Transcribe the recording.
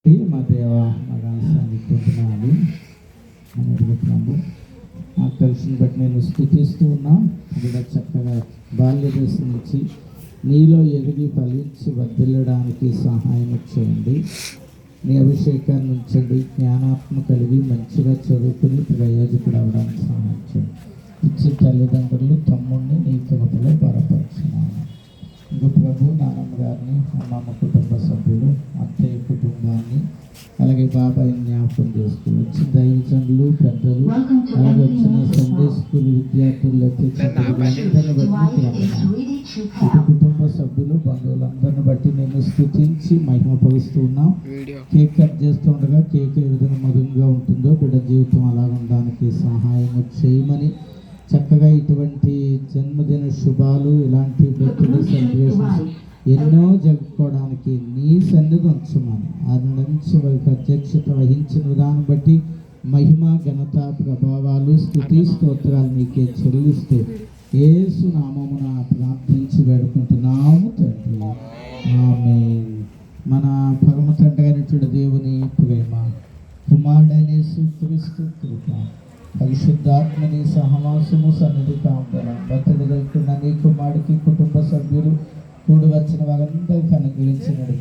మా దేవ మగాసానికి వందనాలు అని అడుగుతున్నాము. ఆ కలిసిని బట్టి నేను స్తుతిస్తూ ఉన్నా. అది చక్కగా బాల్య దశ నుంచి నీలో ఎదిగి ఫలించి వర్ధిల్లడానికి సహాయం చేయండి. నీ అభిషేకాన్ని ఉంచండి. జ్ఞానాత్మ కలిగి మంచిగా చదువుకుని ప్రయోజకుడు అవడానికి సహాయం చేయండి. ఇచ్చే తల్లిదండ్రులు తమ్ముడిని నీ కృపలో బలపరుచున్నాను. ఇంకా ప్రభు నాన్నమ్మ గారిని, అమ్మమ్మ కుటుంబ సభ్యులు, అత్తయ్య కుటుంబాన్ని, అలాగే బాబాయ్ జ్ఞాపకం చేస్తూ వచ్చిన దైవజనులు పెద్దలు, అలాగే వచ్చిన సండే స్కూల్ విద్యార్థులు, కుటుంబ సభ్యులు బంధువులందరిని బట్టి నేను స్తుతించి మహిమపరుస్తూ ఉన్నాం. కేక్ కట్ చేస్తుండగా కేక్ ఏ విధంగా మధురంగా ఉంటుందో బిడ్డ జీవితం అలా ఉండడానికి సహాయం చేయమని, చక్కగా ఇటువంటి జన్మదిన శుభాలు, ఇలాంటి బర్త్డే సెలబ్రేషన్స్ ఎన్నో జరుపుకోవడానికి నీ సన్నిధి ఉంచమని, అది నుంచి వారికి అధ్యక్షత వహించిన విధానం బట్టి మహిమ ఘనత ప్రభావాలు స్తుతి స్తోత్రాలు నీకే చెల్లిస్తూ యేసు నామమున ప్రార్థించి వేడుకుంటున్నాము తండ్రి, ఆమేన్. మన పరమ తండ్రి అయినటువంటి దేవుని ప్రేమ, కుమారుడైన యేసు క్రీస్తు కృప, పరిశుద్ధాత్మని సహవాసము సన్నిధి కాపుదల బట్టలు నీ కుమారుడికి కుటుంబ సభ్యులు కూడి వచ్చిన వారందరికీ అనుగ్రహించినది